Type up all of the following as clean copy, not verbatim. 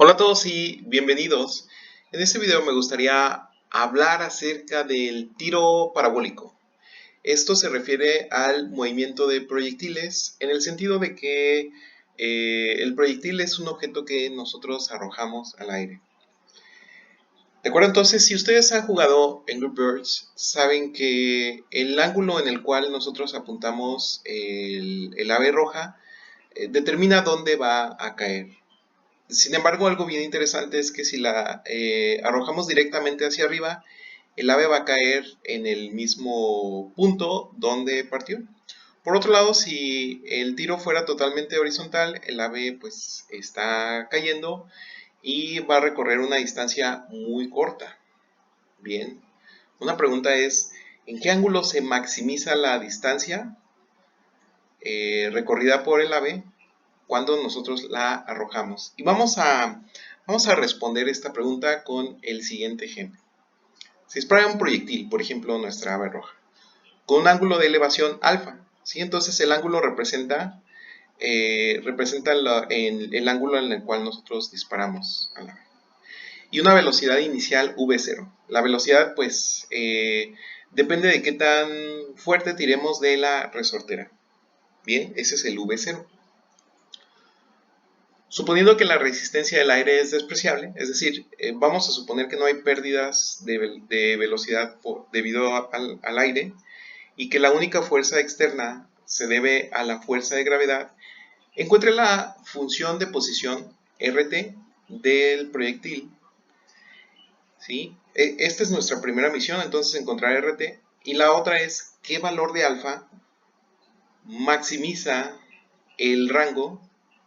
Hola a todos y bienvenidos. En este video me gustaría hablar acerca del tiro parabólico. Esto se refiere al movimiento de proyectiles en el sentido de que el proyectil es un objeto que nosotros arrojamos al aire. ¿De acuerdo? Entonces, si ustedes han jugado Angry Birds, saben que el ángulo en el cual nosotros apuntamos el ave roja determina dónde va a caer. Sin embargo, algo bien interesante es que si la arrojamos directamente hacia arriba, el ave va a caer en el mismo punto donde partió. Por otro lado, si el tiro fuera totalmente horizontal, el ave pues está cayendo y va a recorrer una distancia muy corta. Bien, una pregunta es, ¿en qué ángulo se maximiza la distancia recorrida por el ave cuando nosotros la arrojamos? Y vamos a responder esta pregunta con el siguiente ejemplo. Si dispara un proyectil, por ejemplo nuestra ave roja, con un ángulo de elevación alfa, ¿sí? Entonces el ángulo representa el ángulo en el cual nosotros disparamos al ave. Y una velocidad inicial v0. La velocidad pues depende de qué tan fuerte tiremos de la resortera. Bien, ese es el v0. Suponiendo que la resistencia del aire es despreciable, es decir, vamos a suponer que no hay pérdidas de velocidad debido al aire y que la única fuerza externa se debe a la fuerza de gravedad, encuentre la función de posición RT del proyectil. ¿Sí? Esta es nuestra primera misión, entonces encontrar RT. Y la otra es qué valor de alfa maximiza el rango,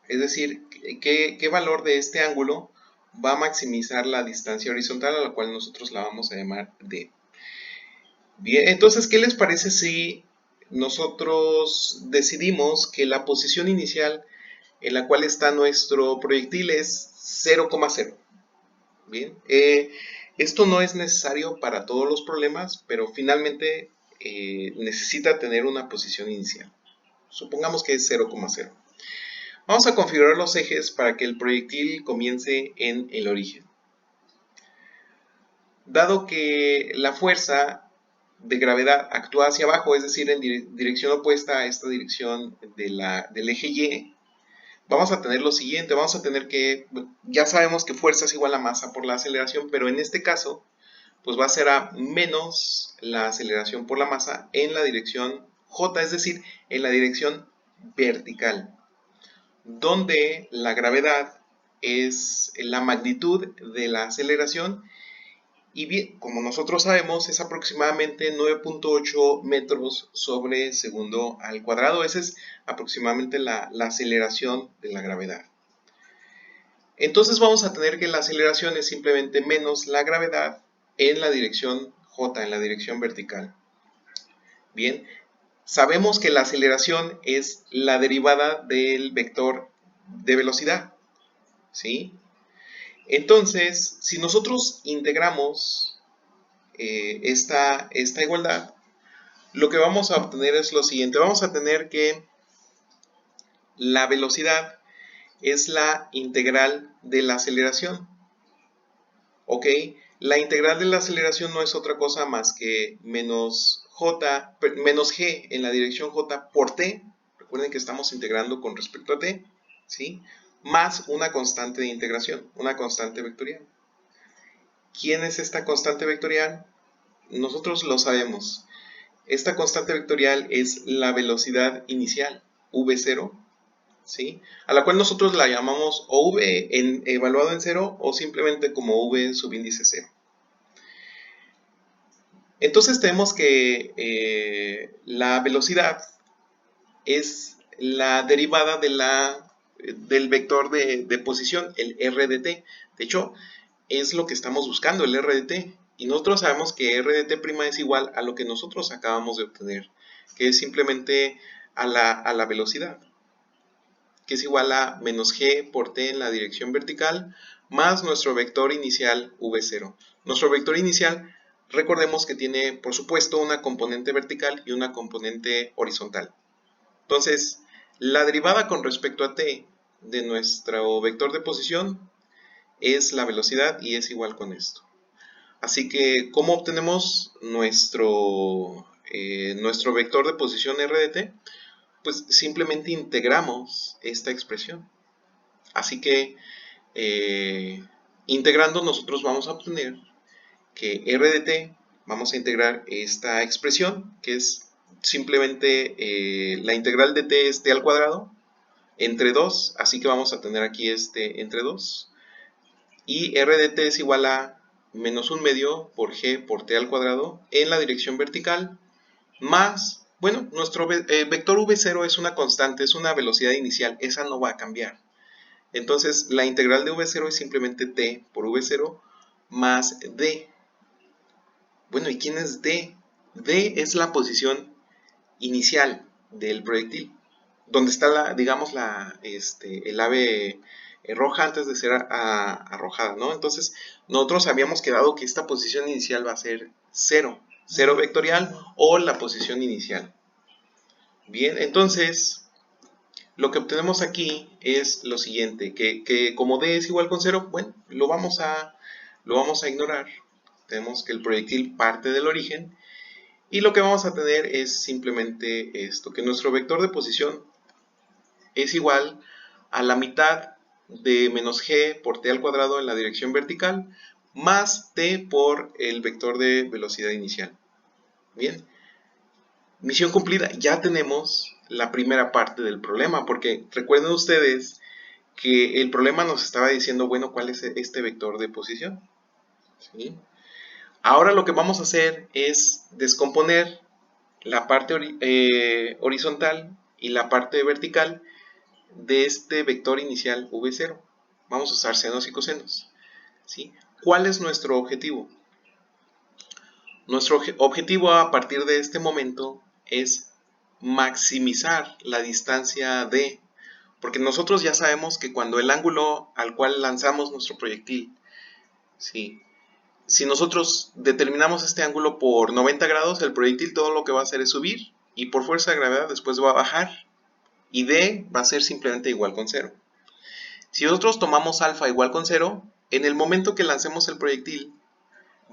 es decir, qué valor de este ángulo va a maximizar la distancia horizontal a la cual nosotros la vamos a llamar D. Bien, entonces, ¿qué les parece si nosotros decidimos que la posición inicial en la cual está nuestro proyectil es 0,0? Bien, esto no es necesario para todos los problemas, pero finalmente necesita tener una posición inicial. Supongamos que es 0,0. Vamos a configurar los ejes para que el proyectil comience en el origen. Dado que la fuerza de gravedad actúa hacia abajo, es decir, en dirección opuesta a esta dirección del eje Y, vamos a tener lo siguiente, vamos a tener que, ya sabemos que fuerza es igual a masa por la aceleración, pero en este caso, pues va a ser a menos la aceleración por la masa en la dirección J, es decir, en la dirección vertical, donde la gravedad es la magnitud de la aceleración y bien, como nosotros sabemos, es aproximadamente 9.8 metros sobre segundo al cuadrado. Esa es aproximadamente la aceleración de la gravedad. Entonces vamos a tener que la aceleración es simplemente menos la gravedad en la dirección J, en la dirección vertical. Bien, sabemos que la aceleración es la derivada del vector de velocidad, ¿sí? Entonces, si nosotros integramos esta igualdad, lo que vamos a obtener es lo siguiente. Vamos a tener que la velocidad es la integral de la aceleración. ¿Ok? La integral de la aceleración no es otra cosa más que menos g en la dirección j por t. Recuerden que estamos integrando con respecto a t, ¿sí? Más una constante de integración, una constante vectorial. ¿Quién es esta constante vectorial? Nosotros lo sabemos. Esta constante vectorial es la velocidad inicial, v0, ¿sí? A la cual nosotros la llamamos o v evaluado en 0 o simplemente como v subíndice 0. Entonces tenemos que la velocidad es la derivada del vector de posición, el r de t. De hecho, es lo que estamos buscando, el r de t. Y nosotros sabemos que r de t' es igual a lo que nosotros acabamos de obtener, que es simplemente a la velocidad, que es igual a menos g por t en la dirección vertical, más nuestro vector inicial v0. Nuestro vector inicial, recordemos que tiene, por supuesto, una componente vertical y una componente horizontal. Entonces, la derivada con respecto a t de nuestro vector de posición es la velocidad y es igual con esto. Así que, ¿cómo obtenemos nuestro vector de posición RDT? Pues simplemente integramos esta expresión. Así que, integrando, nosotros vamos a obtener que RDT, vamos a integrar esta expresión, que es simplemente la integral de t es t al cuadrado, entre 2, así que vamos a tener aquí este entre 2, y r de t es igual a menos 1 medio por g por t al cuadrado en la dirección vertical, más, bueno, nuestro vector v0 es una constante, es una velocidad inicial, esa no va a cambiar. Entonces, la integral de v0 es simplemente t por v0 más d. Bueno, ¿y quién es d? D es la posición inicial del proyectil, donde está digamos, el ave roja antes de ser arrojada, ¿no? Entonces, nosotros habíamos quedado que esta posición inicial va a ser 0, 0 vectorial o la posición inicial. Bien, entonces, lo que obtenemos aquí es lo siguiente, que como d es igual con 0, bueno, lo vamos a ignorar. Tenemos que el proyectil parte del origen y lo que vamos a tener es simplemente esto, que nuestro vector de posición es igual a la mitad de menos g por t al cuadrado en la dirección vertical más t por el vector de velocidad inicial. Bien, misión cumplida, ya tenemos la primera parte del problema, porque recuerden ustedes que el problema nos estaba diciendo, bueno, ¿cuál es este vector de posición? ¿Sí? Ahora lo que vamos a hacer es descomponer la parte horizontal y la parte vertical de este vector inicial v0. Vamos a usar senos y cosenos. ¿Sí? ¿Cuál es nuestro objetivo? Nuestro objetivo a partir de este momento es maximizar la distancia d, porque nosotros ya sabemos que cuando el ángulo al cual lanzamos nuestro proyectil, ¿sí? Si nosotros determinamos este ángulo por 90 grados, el proyectil todo lo que va a hacer es subir y por fuerza de gravedad después va a bajar y d va a ser simplemente igual con 0. Si nosotros tomamos alfa igual con 0, en el momento que lancemos el proyectil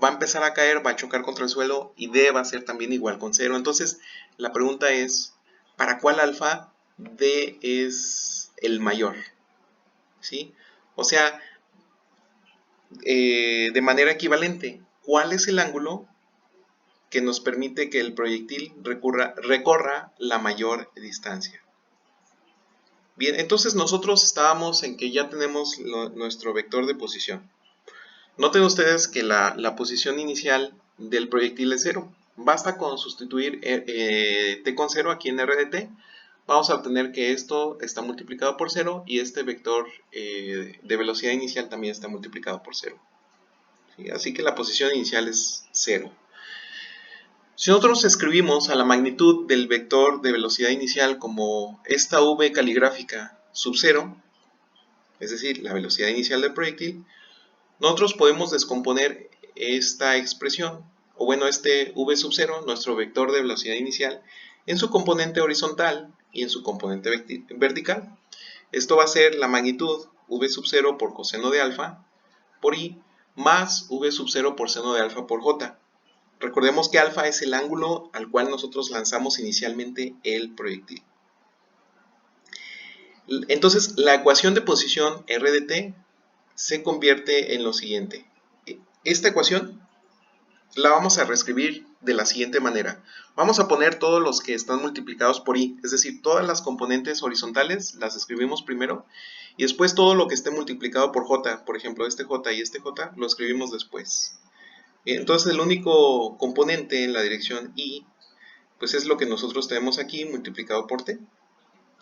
va a empezar a caer, va a chocar contra el suelo y d va a ser también igual con 0. Entonces la pregunta es, ¿para cuál alfa d es el mayor? ¿Sí? O sea, de manera equivalente, ¿cuál es el ángulo que nos permite que el proyectil recorra la mayor distancia? Bien, entonces nosotros estábamos en que ya tenemos nuestro vector de posición. Noten ustedes que la posición inicial del proyectil es 0. Basta con sustituir t con 0 aquí en RDT. Vamos a obtener que esto está multiplicado por 0 y este vector de velocidad inicial también está multiplicado por 0. ¿Sí? Así que la posición inicial es 0. Si nosotros escribimos a la magnitud del vector de velocidad inicial como esta v caligráfica sub 0, es decir, la velocidad inicial del proyectil, nosotros podemos descomponer esta expresión, o bueno, este v sub 0, nuestro vector de velocidad inicial, en su componente horizontal y en su componente vertical. Esto va a ser la magnitud v sub 0 por coseno de alfa por i más v sub 0 por seno de alfa por j. Recordemos que alfa es el ángulo al cual nosotros lanzamos inicialmente el proyectil. Entonces, la ecuación de posición R de t se convierte en lo siguiente. Esta ecuación la vamos a reescribir de la siguiente manera. Vamos a poner todos los que están multiplicados por i, es decir, todas las componentes horizontales las escribimos primero y después todo lo que esté multiplicado por j, por ejemplo, este j y este j, lo escribimos después. Entonces el único componente en la dirección i, pues es lo que nosotros tenemos aquí multiplicado por t.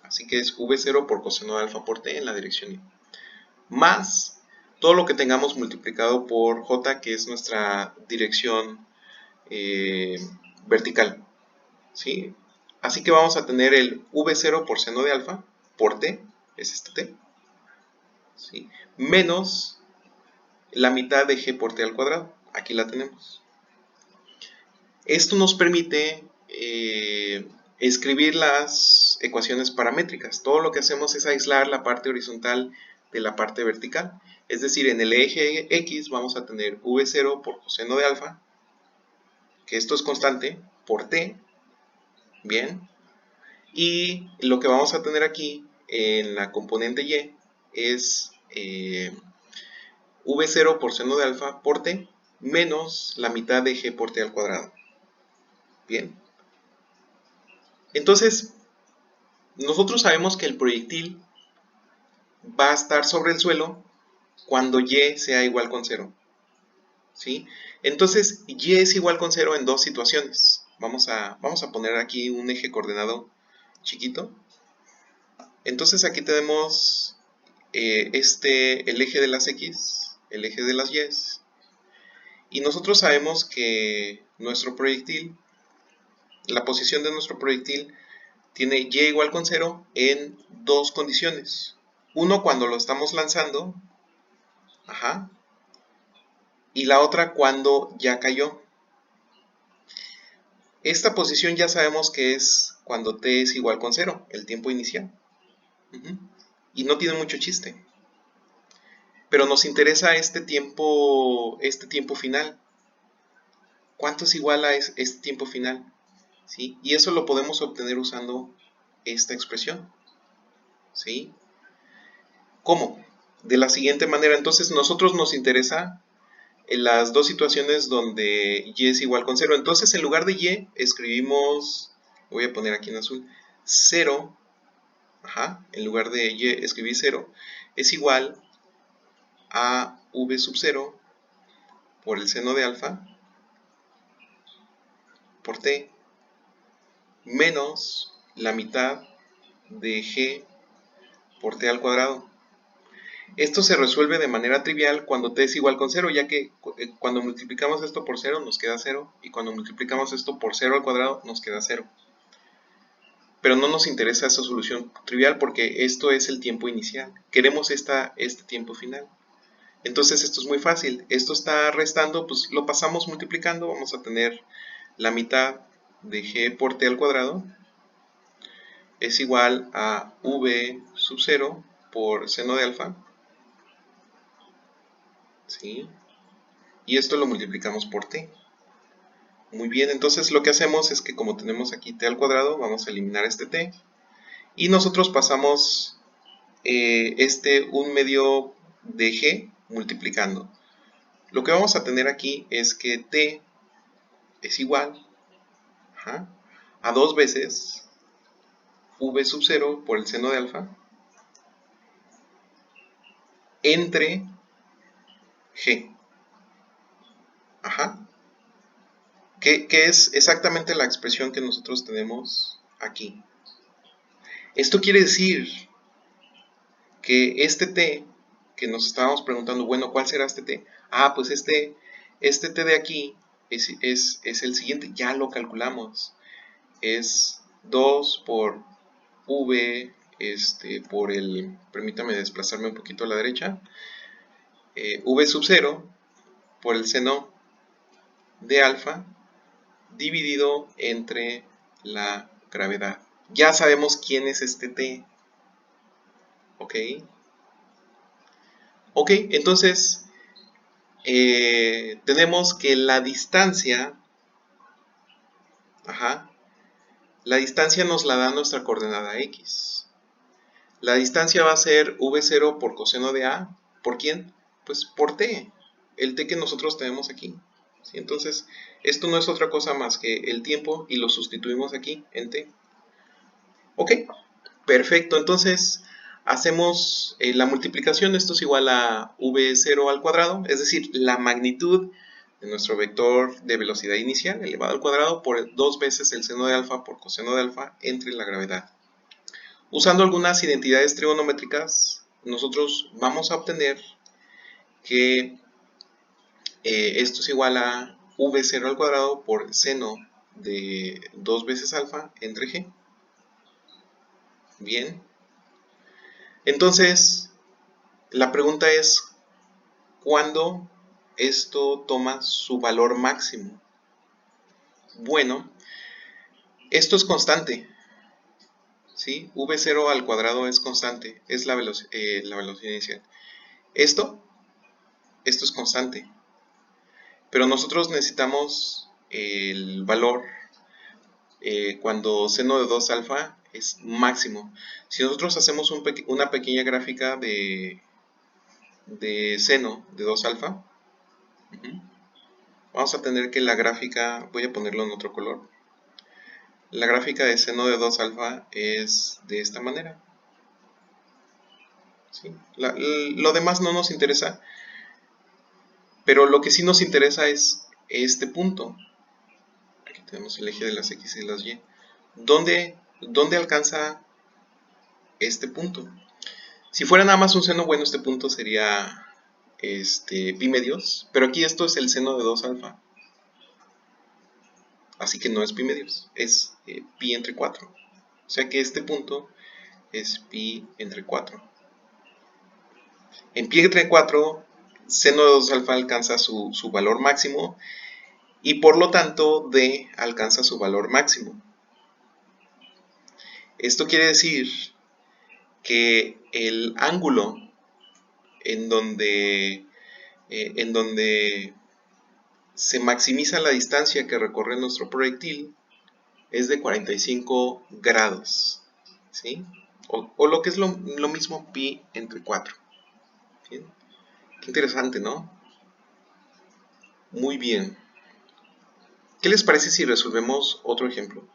Así que es v0 por coseno de alfa por t en la dirección i. Más todo lo que tengamos multiplicado por j, que es nuestra dirección vertical. ¿Sí? Así que vamos a tener el v0 por seno de alfa por t, es este t, ¿sí? Menos la mitad de g por t al cuadrado. Aquí la tenemos. Esto nos permite escribir las ecuaciones paramétricas. Todo lo que hacemos es aislar la parte horizontal de la parte vertical. Es decir, en el eje X vamos a tener V0 por coseno de alfa, que esto es constante, por T, bien, y lo que vamos a tener aquí en la componente Y es V0 por seno de alfa por T menos la mitad de G por T al cuadrado. Bien. Entonces, nosotros sabemos que el proyectil va a estar sobre el suelo cuando Y sea igual con 0. ¿Sí? Entonces, Y es igual con 0 en dos situaciones. Vamos a poner aquí un eje coordenado chiquito. Entonces aquí tenemos el eje de las X, el eje de las Y. Y nosotros sabemos que nuestro proyectil, la posición de nuestro proyectil, tiene Y igual con 0 en dos condiciones. Uno cuando lo estamos lanzando, y la otra cuando ya cayó. Esta posición ya sabemos que es cuando t es igual con 0, el tiempo inicial. Y no tiene mucho chiste. Pero nos interesa este tiempo final. ¿Cuánto es igual a este tiempo final? ¿Sí? Y eso lo podemos obtener usando esta expresión. ¿Sí? ¿Cómo? De la siguiente manera. Entonces, nosotros nos interesa en las dos situaciones donde Y es igual con 0. Entonces, en lugar de Y, escribimos, voy a poner aquí en azul, 0, en lugar de Y escribí 0, es igual a V sub 0 por el seno de alfa por T menos la mitad de G por T al cuadrado. Esto se resuelve de manera trivial cuando T es igual con 0, ya que cuando multiplicamos esto por 0 nos queda 0, y cuando multiplicamos esto por 0 al cuadrado nos queda 0. Pero no nos interesa esa solución trivial porque esto es el tiempo inicial. Queremos este tiempo final. Entonces esto es muy fácil. Esto está restando, pues lo pasamos multiplicando. Vamos a tener la mitad de G por T al cuadrado es igual a V sub 0 por seno de alfa. ¿Sí? Y esto lo multiplicamos por T. Muy bien, entonces lo que hacemos es que como tenemos aquí T al cuadrado, vamos a eliminar este T. Y nosotros pasamos 1/2 de G multiplicando. Lo que vamos a tener aquí es que T es igual a 2 veces V sub 0 por el seno de alfa entre G. Que es exactamente la expresión que nosotros tenemos aquí. Esto quiere decir que este T, que nos estábamos preguntando, bueno, ¿cuál será este T? Pues este T de aquí es el siguiente, ya lo calculamos. Es 2 por V por el, permítame desplazarme un poquito a la derecha, V sub 0 por el seno de alfa dividido entre la gravedad. Ya sabemos quién es este T. ¿Ok? Ok, entonces tenemos que la distancia, la distancia nos la da nuestra coordenada X. La distancia va a ser V0 por coseno de A. ¿Por quién? Pues por T, el T que nosotros tenemos aquí. ¿Sí? Entonces, esto no es otra cosa más que el tiempo y lo sustituimos aquí en T. Ok, perfecto. Entonces, hacemos la multiplicación. Esto es igual a V0 al cuadrado, es decir, la magnitud de nuestro vector de velocidad inicial elevado al cuadrado por 2 veces el seno de alfa por coseno de alfa entre la gravedad. Usando algunas identidades trigonométricas, nosotros vamos a obtener que esto es igual a V0 al cuadrado por seno de 2 veces alfa entre G. Bien. Entonces, la pregunta es, ¿cuándo esto toma su valor máximo? Bueno, esto es constante. ¿sí? V0 al cuadrado es constante, es la velocidad inicial. Esto es constante, pero nosotros necesitamos el valor cuando seno de 2 alfa es máximo. Si nosotros hacemos una pequeña gráfica de seno de 2 alfa, vamos a tener que la gráfica, voy a ponerlo en otro color, la gráfica de seno de 2 alfa es de esta manera. ¿Sí? Lo demás no nos interesa, pero lo que sí nos interesa es este punto. Aquí tenemos el eje de las X y las Y. ¿Dónde alcanza este punto? Si fuera nada más un seno, bueno, este punto sería pi medios, pero aquí esto es el seno de 2 alfa. Así que no es pi medios, es pi entre 4. O sea que este punto es pi entre 4. En pi entre 4, seno de 2 alfa alcanza su valor máximo y por lo tanto d alcanza su valor máximo. Esto quiere decir que el ángulo en donde se maximiza la distancia que recorre nuestro proyectil es de 45 grados, ¿sí? O lo que es lo mismo pi entre 4. ¿Bien? Qué interesante, ¿no? Muy bien. ¿Qué les parece si resolvemos otro ejemplo?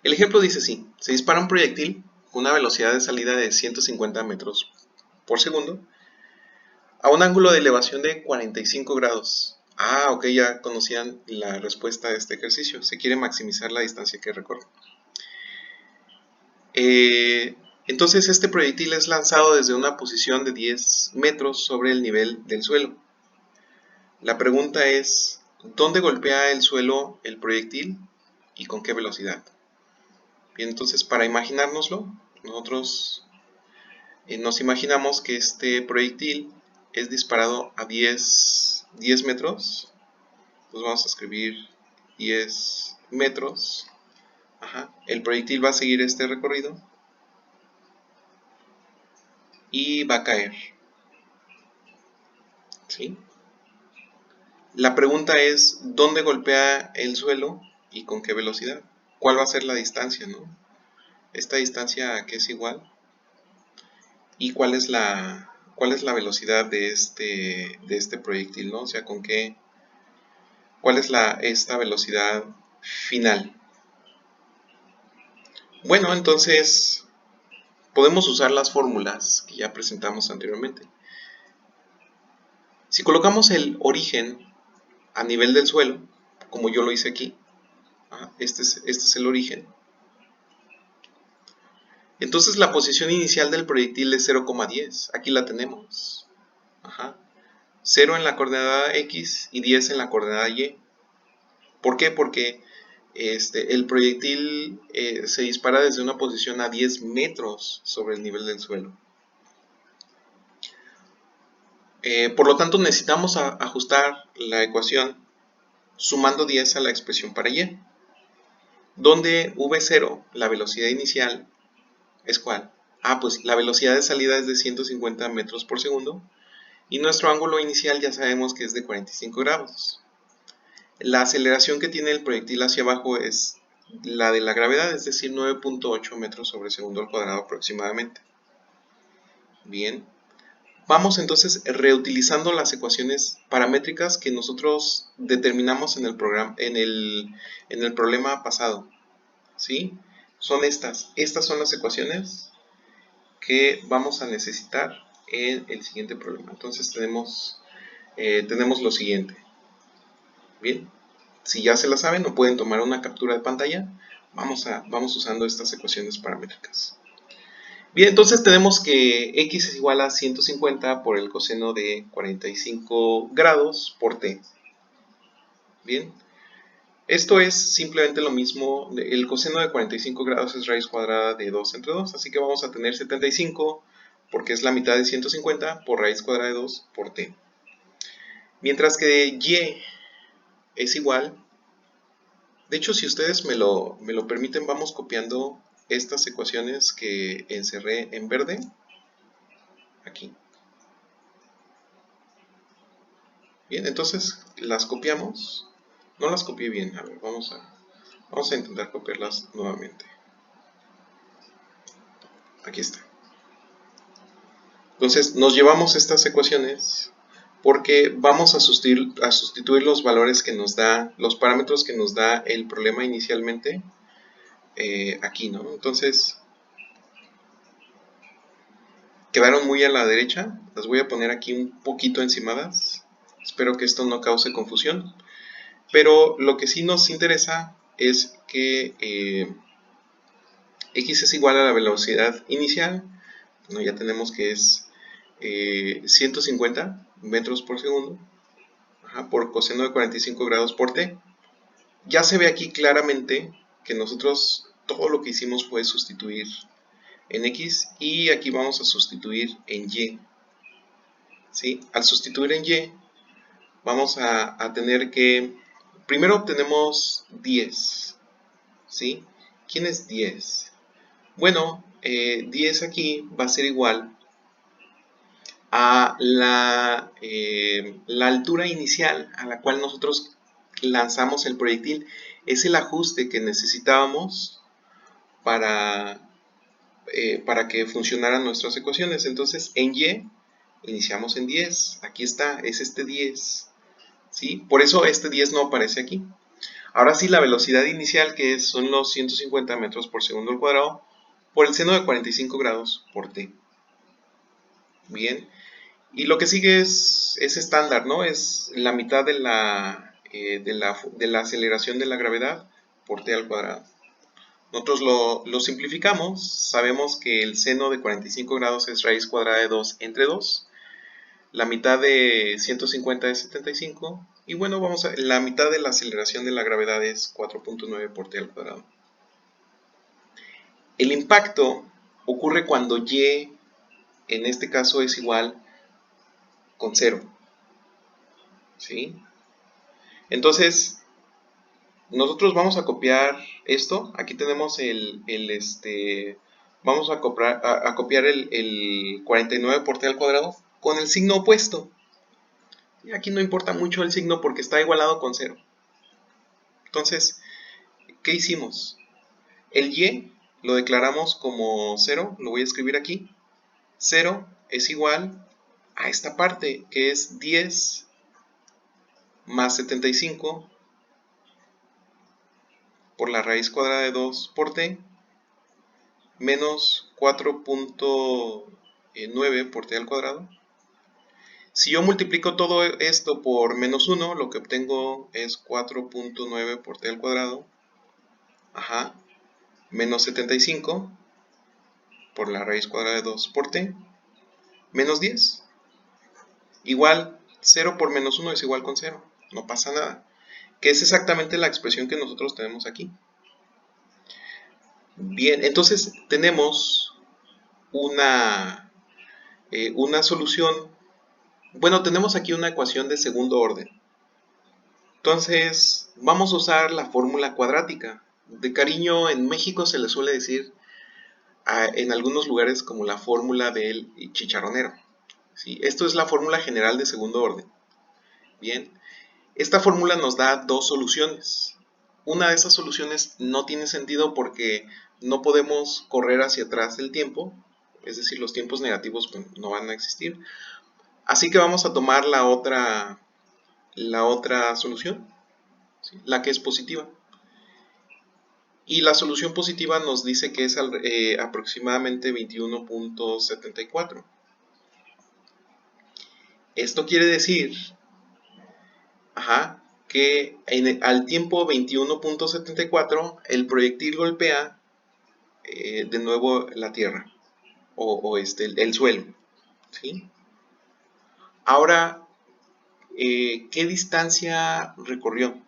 El ejemplo dice así: se dispara un proyectil con una velocidad de salida de 150 metros por segundo a un ángulo de elevación de 45 grados. Ah, ok, ya conocían la respuesta de este ejercicio. Se quiere maximizar la distancia que recorre. Entonces este proyectil es lanzado desde una posición de 10 metros sobre el nivel del suelo. La pregunta es, ¿dónde golpea el suelo el proyectil y con qué velocidad? Bien, entonces para imaginárnoslo, nosotros nos imaginamos que este proyectil es disparado a 10 metros. Entonces vamos a escribir 10 metros. Ajá. El proyectil va a seguir este recorrido y va a caer. ¿Sí? La pregunta es, ¿dónde golpea el suelo y con qué velocidad? ¿Cuál va a ser la distancia, no? Esta distancia ¿a qué es igual? ¿Y cuál es la velocidad de este proyectil, no? O sea, ¿cuál es esta velocidad final? Bueno, entonces podemos usar las fórmulas que ya presentamos anteriormente. Si colocamos el origen a nivel del suelo, como yo lo hice aquí, este es el origen, entonces la posición inicial del proyectil es 0,10, aquí la tenemos. 0 en la coordenada X y 10 en la coordenada Y. ¿Por qué? Porque el proyectil se dispara desde una posición a 10 metros sobre el nivel del suelo. Por lo tanto, necesitamos ajustar la ecuación sumando 10 a la expresión para Y, donde V0, la velocidad inicial, ¿es cuál? Pues la velocidad de salida es de 150 metros por segundo y nuestro ángulo inicial ya sabemos que es de 45 grados. La aceleración que tiene el proyectil hacia abajo es la de la gravedad, es decir, 9.8 metros sobre segundo al cuadrado aproximadamente. Bien, vamos entonces reutilizando las ecuaciones paramétricas que nosotros determinamos en el problema pasado. ¿Sí? Son estas son las ecuaciones que vamos a necesitar en el siguiente problema. Entonces tenemos lo siguiente. Bien, si ya se la saben o pueden tomar una captura de pantalla, vamos usando estas ecuaciones paramétricas. Bien, entonces tenemos que x es igual a 150 por el coseno de 45 grados por t. Bien, esto es simplemente lo mismo, el coseno de 45 grados es raíz cuadrada de 2 entre 2, así que vamos a tener 75 porque es la mitad de 150 por raíz cuadrada de 2 por t. Mientras que y es igual, De hecho, si ustedes me lo permiten, vamos copiando estas ecuaciones que encerré en verde aquí. Bien, entonces las copiamos. No las copié bien, a ver, vamos a intentar copiarlas nuevamente. Aquí está. Entonces nos llevamos estas ecuaciones porque vamos a sustituir los valores que nos da, los parámetros que nos da el problema inicialmente aquí, ¿no? Entonces quedaron muy a la derecha, las voy a poner aquí un poquito encimadas. Espero que esto no cause confusión. Pero lo que sí nos interesa es que x es igual a la velocidad inicial. Bueno, ya tenemos que es 150 metros por segundo por coseno de 45 grados por t. Ya se ve aquí claramente que nosotros todo lo que hicimos fue sustituir en x y aquí vamos a sustituir en y. ¿Sí? Al sustituir en y vamos a tener que, primero obtenemos 10, ¿sí? ¿Quién es 10? Bueno, 10 aquí va a ser igual a la altura inicial a la cual nosotros lanzamos el proyectil. Es el ajuste que necesitábamos para que funcionaran nuestras ecuaciones. Entonces, en y iniciamos en 10. Aquí está, es este 10. ¿Sí? Por eso este 10 no aparece aquí. Ahora sí, la velocidad inicial, que son los 150 metros por segundo al cuadrado, por el seno de 45 grados por t. Bien. Y lo que sigue es estándar, ¿no? Es la mitad de la aceleración de la gravedad por t al cuadrado. Nosotros lo simplificamos, sabemos que el seno de 45 grados es raíz cuadrada de 2 entre 2, la mitad de 150 es 75, y bueno, la mitad de la aceleración de la gravedad es 4.9 por t al cuadrado. El impacto ocurre cuando y, en este caso, es igual con 0. ¿Sí? Entonces, nosotros vamos a copiar esto. Aquí tenemos vamos a copiar el 49 por t al cuadrado con el signo opuesto. Y aquí no importa mucho el signo porque está igualado con 0. Entonces, ¿qué hicimos? El y lo declaramos como 0, lo voy a escribir aquí. 0 es igual a esta parte, que es 10 más 75 por la raíz cuadrada de 2 por t, menos 4.9 por t al cuadrado. Si yo multiplico todo esto por menos 1, lo que obtengo es 4.9 por t al cuadrado, menos 75 por la raíz cuadrada de 2 por t, menos 10. Igual, 0 por menos 1 es igual con 0, no pasa nada. Que es exactamente la expresión que nosotros tenemos aquí. Bien, entonces tenemos una solución. Bueno, tenemos aquí una ecuación de segundo orden. Entonces, vamos a usar la fórmula cuadrática. De cariño, en México se le suele decir en algunos lugares como la fórmula del chicharronero. ¿Sí? Esto es la fórmula general de segundo orden. Bien, esta fórmula nos da dos soluciones. Una de esas soluciones no tiene sentido porque no podemos correr hacia atrás el tiempo, es decir, los tiempos negativos no van a existir. Así que vamos a tomar la otra solución, ¿sí? La que es positiva. Y la solución positiva nos dice que es aproximadamente 21.74. Esto quiere decir que al tiempo 21.74 el proyectil golpea de nuevo la tierra o el suelo. ¿Sí? Ahora, ¿qué distancia recorrió?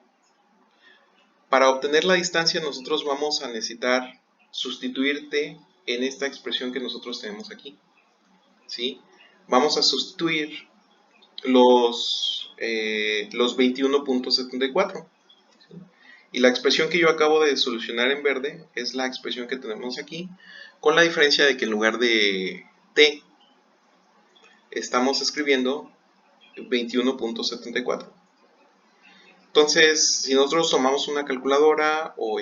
Para obtener la distancia nosotros vamos a necesitar sustituirte en esta expresión que nosotros tenemos aquí. ¿Sí? Vamos a sustituir los 21.74. ¿Sí? Y la expresión que yo acabo de solucionar en verde es la expresión que tenemos aquí, con la diferencia de que en lugar de t estamos escribiendo 21.74. Entonces, si nosotros tomamos una calculadora o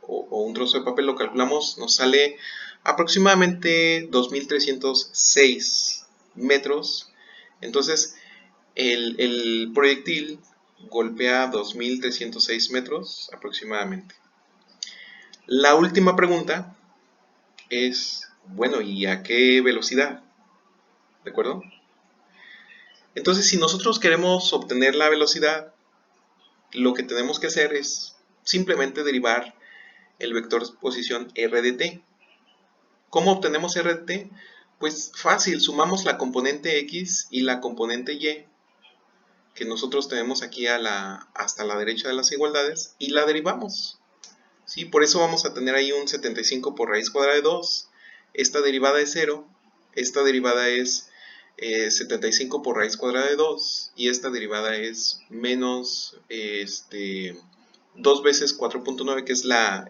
un trozo de papel, lo calculamos, nos sale aproximadamente 2306 metros. Entonces, el proyectil golpea 2306 metros aproximadamente. La última pregunta es, bueno, ¿y a qué velocidad? ¿De acuerdo? Entonces, si nosotros queremos obtener la velocidad, lo que tenemos que hacer es simplemente derivar el vector posición r de t. ¿Cómo obtenemos r de t? Pues fácil, sumamos la componente x y la componente y que nosotros tenemos aquí hasta la derecha de las igualdades y la derivamos. ¿Sí? Por eso vamos a tener ahí un 75 por raíz cuadrada de 2. Esta derivada es 0. Esta derivada es 75 por raíz cuadrada de 2. Y esta derivada es menos 2 veces 4.9, que es la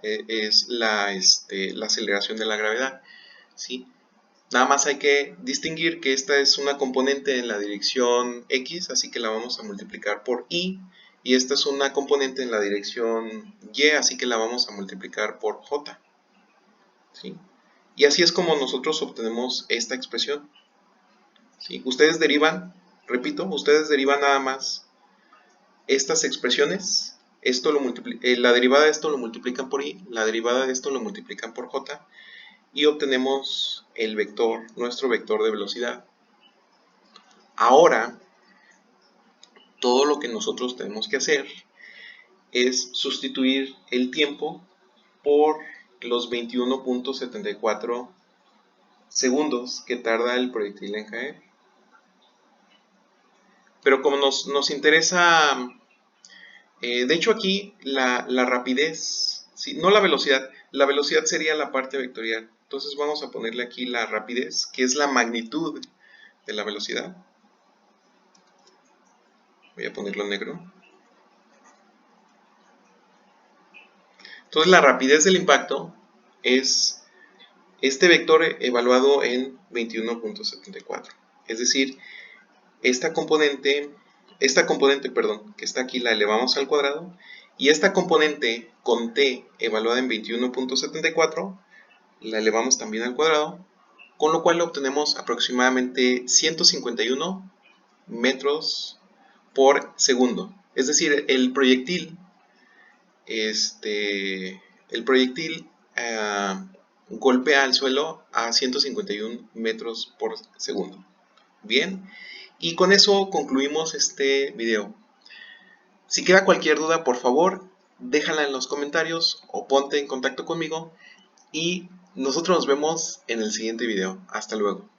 aceleración de la gravedad. ¿Sí? Nada más hay que distinguir que esta es una componente en la dirección x, así que la vamos a multiplicar por y. Y esta es una componente en la dirección y, así que la vamos a multiplicar por j. ¿Sí? Y así es como nosotros obtenemos esta expresión. ¿Sí? Ustedes derivan, repito, ustedes derivan nada más estas expresiones. La derivada de esto lo multiplican por y, la derivada de esto lo multiplican por j. Y obtenemos el vector, nuestro vector de velocidad. Ahora, todo lo que nosotros tenemos que hacer es sustituir el tiempo por los 21.74 segundos que tarda el proyectil en caer. Pero como nos interesa, de hecho aquí la rapidez, ¿sí? No la velocidad sería la parte vectorial. Entonces vamos a ponerle aquí la rapidez, que es la magnitud de la velocidad. Voy a ponerlo en negro. Entonces la rapidez del impacto es este vector evaluado en 21.74. Es decir, esta componente, que está aquí la elevamos al cuadrado, y esta componente con t evaluada en 21.74 la elevamos también al cuadrado, con lo cual obtenemos aproximadamente 151 metros por segundo. Es decir, el proyectil golpea al suelo a 151 metros por segundo. Bien, y con eso concluimos este video. Si queda cualquier duda, por favor, déjala en los comentarios o ponte en contacto conmigo y nosotros nos vemos en el siguiente video. Hasta luego.